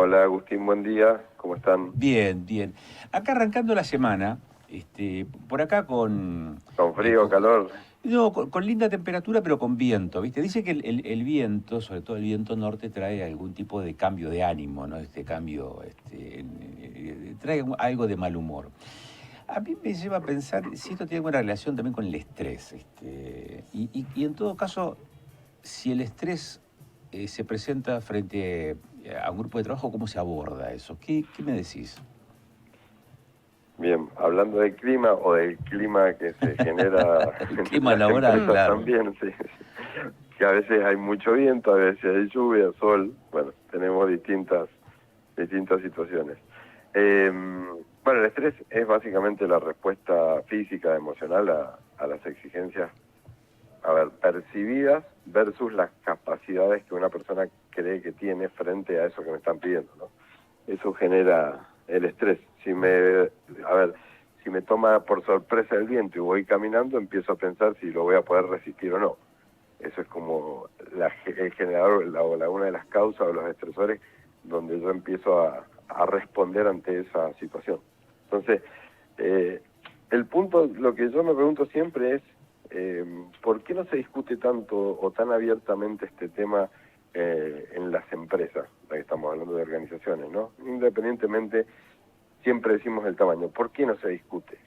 Hola Agustín, buen día, ¿cómo están? Bien, bien. Acá arrancando la semana, por acá ¿Con eh, frío, con, calor? no, con linda temperatura, pero con viento, ¿viste? Dice que el viento, sobre todo el viento norte, trae algún tipo de cambio de ánimo, ¿no? Este cambio, trae algo de mal humor. A mí me lleva a pensar si esto tiene alguna relación también con el estrés, y en todo caso, si el estrés se presenta frente a un grupo de trabajo, ¿cómo se aborda eso? ¿Qué me decís? Bien, hablando del clima o del clima que se genera El en clima las laboral, empresas claro. también, sí, que a veces hay mucho viento, a veces hay lluvia, sol, bueno, tenemos distintas situaciones. Eh, bueno, el estrés es básicamente la respuesta física, emocional a las exigencias, a ver, percibidas versus las capacidades que una persona cree que tiene frente a eso que me están pidiendo, ¿no? Eso genera el estrés. A ver, si me toma por sorpresa el viento y voy caminando, empiezo a pensar si lo voy a poder resistir o no. Eso es como el generador, una de las causas o los estresores donde yo empiezo a responder ante esa situación. Entonces, eh, el punto, lo que yo me pregunto siempre es, ¿por qué no se discute tanto o tan abiertamente este tema en las empresas? Ya que estamos hablando de organizaciones, ¿no? Independientemente, siempre decimos el tamaño. ¿Por qué no se discute?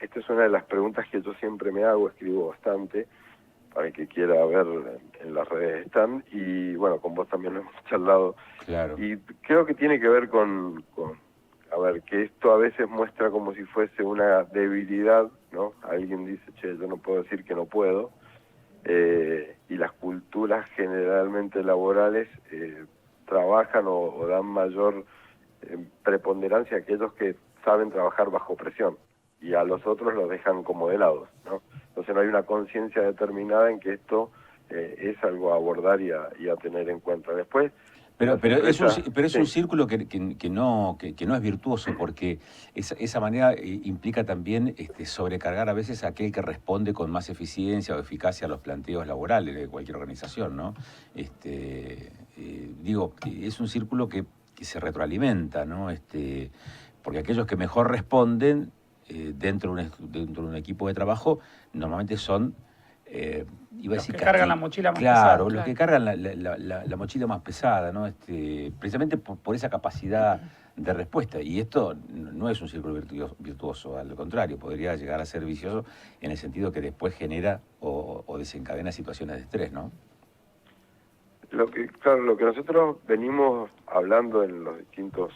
Esta es una de las preguntas que yo siempre me hago, escribo bastante, para el que quiera ver en las redes están, y bueno, con vos también lo hemos charlado, Claro. y creo que tiene que ver a ver, que esto a veces muestra como si fuese una debilidad, ¿no? Alguien dice, che, yo no puedo decir que no puedo, y las culturas generalmente laborales trabajan o dan mayor preponderancia a aquellos que saben trabajar bajo presión, y a los otros los dejan como de lado, ¿no? Entonces no hay una conciencia determinada en que esto es algo a abordar y a tener en cuenta. Después, en las empresas, Pero es un sí, círculo que no es virtuoso, porque esa manera implica también sobrecargar a veces a aquel que responde con más eficiencia o eficacia a los planteos laborales de cualquier organización, ¿no? Digo, que es un círculo que se retroalimenta, ¿no? Porque aquellos que mejor responden dentro de un equipo de trabajo normalmente son, iba a Los decir que cargan la casti mochila más claro, pesada, los que claro. cargan la mochila más pesada, ¿no? Precisamente por esa capacidad de respuesta. Y esto no es un círculo virtuoso, al contrario, podría llegar a ser vicioso en el sentido que después genera o desencadena situaciones de estrés, ¿no? claro, lo que nosotros venimos hablando en las distintas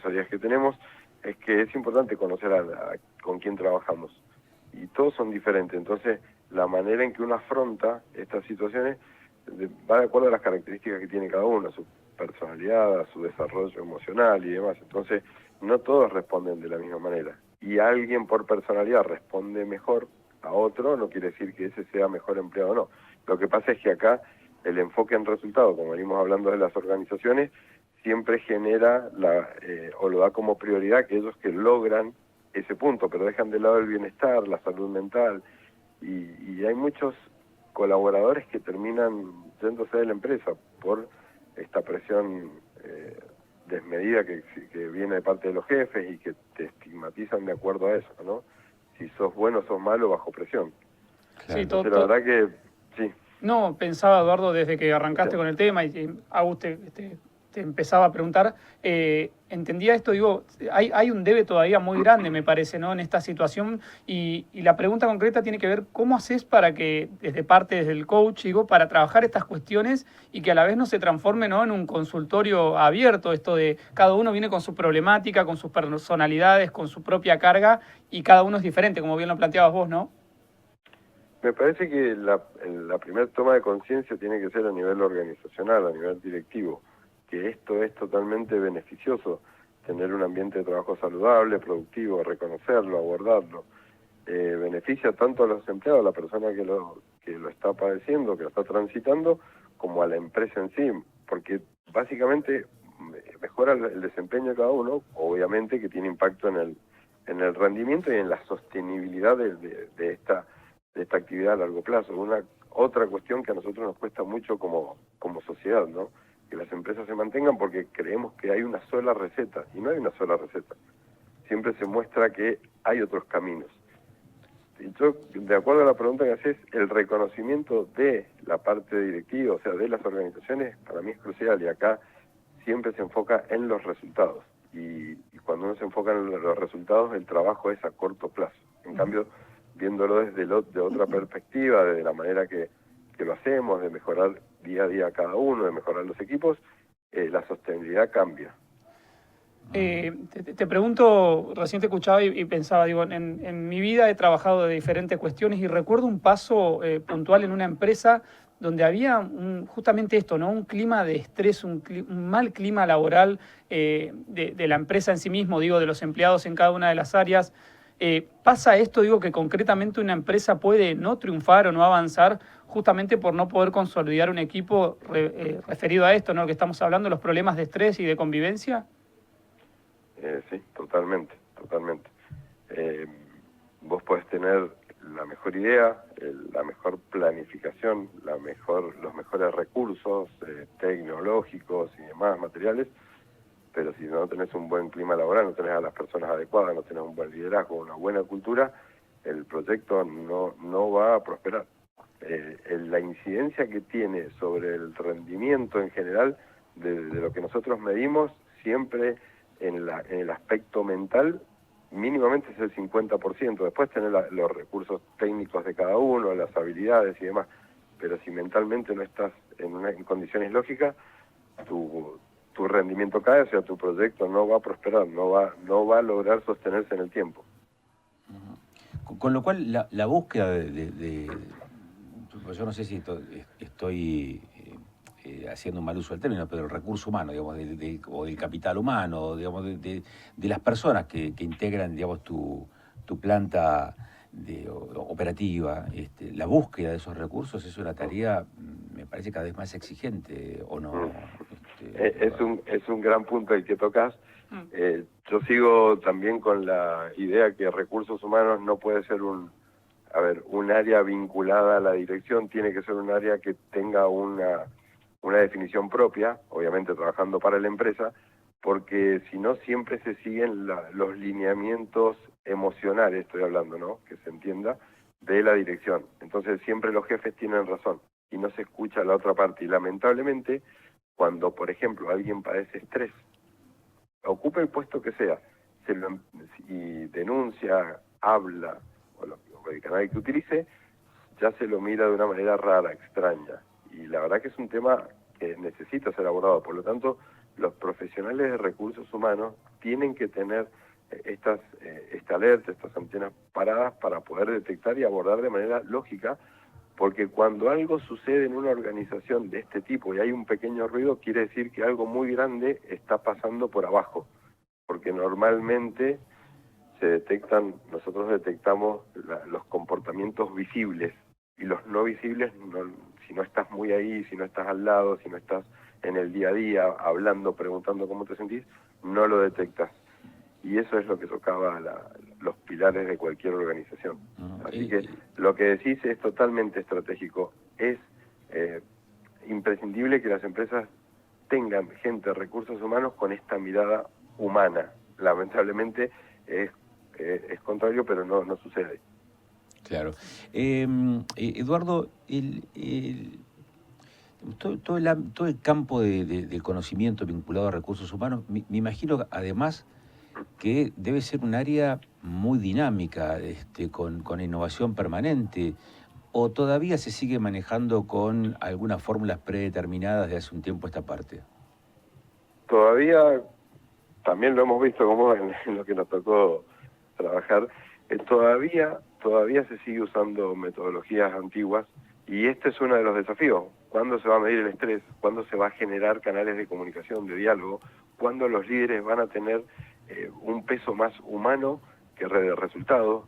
áreas que tenemos es que es importante conocer con quién trabajamos, y todos son diferentes. Entonces, la manera en que uno afronta estas situaciones va de acuerdo a las características que tiene cada uno, a su personalidad, a su desarrollo emocional y demás. Entonces, no todos responden de la misma manera. Y alguien por personalidad responde mejor a otro, no quiere decir que ese sea mejor empleado o no. Lo que pasa es que acá el enfoque en resultado, como venimos hablando de las organizaciones, siempre genera o lo da como prioridad aquellos que logran ese punto, pero dejan de lado el bienestar, la salud mental, y hay muchos colaboradores que terminan yéndose de la empresa por esta presión desmedida que viene de parte de los jefes y que te estigmatizan de acuerdo a eso, ¿no? Si sos bueno o sos malo bajo presión. Sí, Claro. Entonces la verdad que sí, No, pensaba, Eduardo, desde que arrancaste decían. con el tema y Agus te empezaba a preguntar, entendía esto, digo, hay un debe todavía muy grande, me parece, ¿no? En esta situación y la pregunta concreta tiene que ver cómo haces para que, desde el coach, digo, para trabajar estas cuestiones y que a la vez no se transforme, ¿no? En un consultorio abierto, esto de cada uno viene con su problemática, con sus personalidades, con su propia carga y cada uno es diferente, como bien lo planteabas vos, ¿no? Me parece que la primera toma de conciencia tiene que ser a nivel organizacional, a nivel directivo, que esto es totalmente beneficioso, tener un ambiente de trabajo saludable, productivo, reconocerlo, abordarlo. Beneficia tanto a los empleados, a la persona que lo está padeciendo, que lo está transitando, como a la empresa en sí, porque básicamente mejora el desempeño de cada uno, obviamente que tiene impacto en el rendimiento y en la sostenibilidad de esta actividad a largo plazo. Otra cuestión que a nosotros nos cuesta mucho como sociedad, ¿no? que las empresas se mantengan porque creemos que hay una sola receta, y no hay una sola receta. Siempre se muestra que hay otros caminos. Y yo, de acuerdo a la pregunta que haces, el reconocimiento de la parte directiva, o sea, de las organizaciones, para mí es crucial, y acá siempre se enfoca en los resultados. Y cuando uno se enfoca en los resultados, el trabajo es a corto plazo. En cambio, viéndolo de otra perspectiva, desde la manera que lo hacemos, de mejorar día a día cada uno, de mejorar los equipos, la sostenibilidad cambia. Te pregunto, recién te escuchaba y pensaba, digo, en mi vida he trabajado de diferentes cuestiones y recuerdo un paso puntual en una empresa donde había justamente esto, ¿no? Un clima de estrés, un mal clima laboral de la empresa en sí mismo, digo, de los empleados en cada una de las áreas. ¿Pasa esto, digo, que concretamente una empresa puede no triunfar o no avanzar justamente por no poder consolidar un equipo referido a esto, ¿no? Lo que estamos hablando, los problemas de estrés y de convivencia? Sí, totalmente, totalmente. Vos podés tener la mejor idea, la mejor planificación, los mejores recursos tecnológicos y demás materiales, pero si no tenés un buen clima laboral, no tenés a las personas adecuadas, no tenés un buen liderazgo, una buena cultura, el proyecto no va a prosperar. La incidencia que tiene sobre el rendimiento en general de lo que nosotros medimos siempre en el aspecto mental, mínimamente es el 50%. Después tener los recursos técnicos de cada uno, las habilidades y demás. Pero si mentalmente no estás en condiciones lógicas, tu rendimiento cae, o sea, tu proyecto no va a prosperar, no va a lograr sostenerse en el tiempo. Con lo cual, la búsqueda pues yo no sé si estoy haciendo un mal uso del término, pero el recurso humano, digamos, o del capital humano, digamos, de las personas que integran, digamos, tu planta operativa, la búsqueda de esos recursos es una tarea, me parece, cada vez más exigente, ¿o no? Es un gran punto el que tocas. Yo sigo también con la idea que recursos humanos no puede ser un área vinculada a la dirección, tiene que ser un área que tenga una definición propia, obviamente trabajando para la empresa, porque si no siempre se siguen los lineamientos emocionales, estoy hablando, ¿no? Que se entienda, de la dirección. Entonces siempre los jefes tienen razón y no se escucha la otra parte. Y lamentablemente, cuando, por ejemplo, alguien padece estrés, ocupe el puesto que sea, y denuncia, habla, o el canal que utilice, ya se lo mira de una manera rara, extraña. Y la verdad que es un tema que necesita ser abordado. Por lo tanto, los profesionales de recursos humanos tienen que tener esta alerta, estas antenas paradas para poder detectar y abordar de manera lógica, porque cuando algo sucede en una organización de este tipo y hay un pequeño ruido, quiere decir que algo muy grande está pasando por abajo, porque normalmente nosotros detectamos los comportamientos visibles, y los no visibles, si no estás muy ahí, si no estás al lado, si no estás en el día a día, hablando, preguntando cómo te sentís, no lo detectas. Y eso es lo que socava los pilares de cualquier organización. Así que lo que decís es totalmente estratégico. Es imprescindible que las empresas tengan gente, recursos humanos, con esta mirada humana. Lamentablemente es contrario, pero no sucede. Claro. Eduardo, todo el campo del conocimiento vinculado a recursos humanos, me imagino además que debe ser un área muy dinámica, con innovación permanente, o todavía se sigue manejando con algunas fórmulas predeterminadas de hace un tiempo a esta parte. Todavía, también lo hemos visto como en lo que nos tocó trabajar, todavía se sigue usando metodologías antiguas, y este es uno de los desafíos. ¿Cuándo se va a medir el estrés? ¿Cuándo se va a generar canales de comunicación, de diálogo? ¿Cuándo los líderes van a tener un peso más humano que de resultados,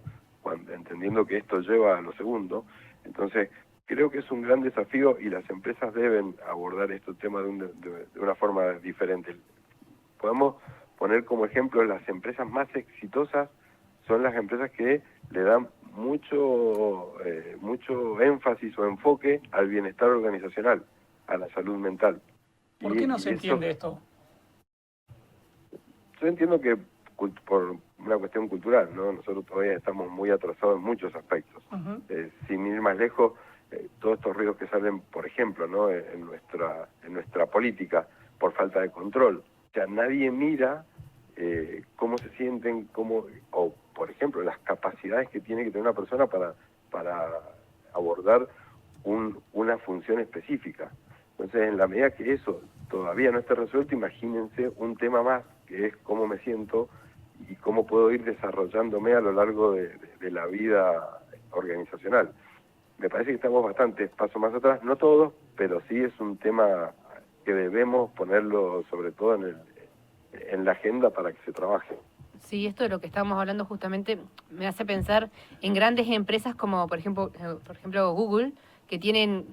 entendiendo que esto lleva a lo segundo? Entonces, creo que es un gran desafío y las empresas deben abordar estos temas de una forma diferente. Podemos poner como ejemplo las empresas más exitosas son las empresas que le dan mucho énfasis o enfoque al bienestar organizacional, a la salud mental. ¿Por qué no se eso, entiende esto? yo entiendo que por una cuestión cultural, ¿no? Nosotros todavía estamos muy atrasados en muchos aspectos. Ujú. Sin ir más lejos, todos estos ruidos que salen, por ejemplo, ¿no? en nuestra política, por falta de control. O sea, nadie mira cómo se sienten, o por ejemplo, las capacidades que tiene que tener una persona para abordar una función específica. Entonces, en la medida que eso todavía no esté resuelto, imagínense un tema más, que es cómo me siento y cómo puedo ir desarrollándome a lo largo de la vida organizacional. Me parece que estamos bastantes pasos más atrás, no todos, pero sí es un tema que debemos ponerlo sobre todo en la agenda para que se trabaje. Sí, esto de lo que estábamos hablando justamente me hace pensar en grandes empresas como, por ejemplo, Google, que tienen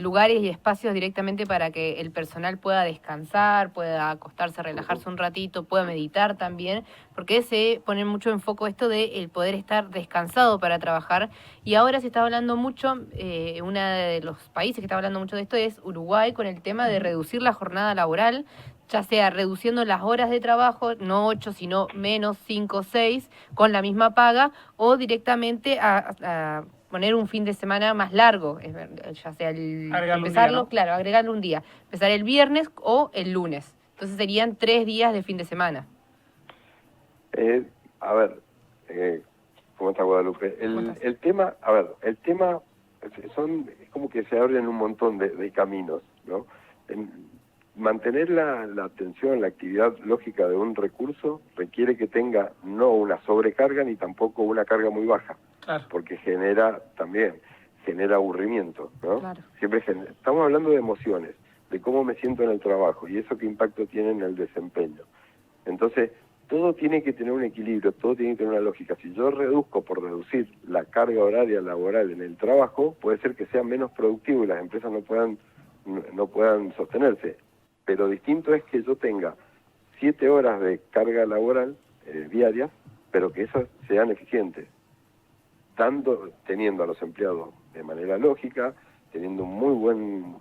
lugares y espacios directamente para que el personal pueda descansar, pueda acostarse, relajarse un ratito, pueda meditar también, porque se pone mucho en foco esto de el poder estar descansado para trabajar. Y ahora se está hablando mucho, uno de los países que está hablando mucho de esto es Uruguay, con el tema de reducir la jornada laboral, ya sea reduciendo las horas de trabajo, no 8, sino menos 5 o 6, con la misma paga, o directamente a poner un fin de semana más largo, ya sea empezarlo, ¿no? Claro, agregarle un día, empezar el viernes o el lunes. Entonces serían 3 días de fin de semana. A ver, ¿cómo está Guadalupe? El tema es como que se abren un montón de caminos, ¿no? Mantener la atención, la actividad lógica de un recurso requiere que tenga no una sobrecarga ni tampoco una carga muy baja, claro, porque genera aburrimiento, ¿no? Claro. Estamos hablando de emociones, de cómo me siento en el trabajo y eso qué impacto tiene en el desempeño. Entonces, todo tiene que tener un equilibrio, todo tiene que tener una lógica. Si yo reduzco por reducir la carga horaria laboral en el trabajo, puede ser que sea menos productivo y las empresas no puedan sostenerse. Pero distinto es que yo tenga 7 horas de carga laboral diarias, pero que esas sean eficientes, teniendo a los empleados de manera lógica, teniendo un muy buen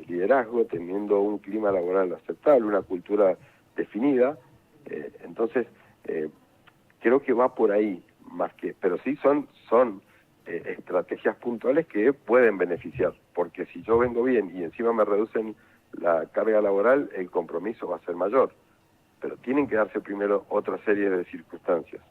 liderazgo, teniendo un clima laboral aceptable, una cultura definida. Entonces, creo que va por ahí, pero sí son estrategias puntuales que pueden beneficiar, porque si yo vengo bien y encima me reducen la carga laboral, el compromiso va a ser mayor, pero tienen que darse primero otra serie de circunstancias.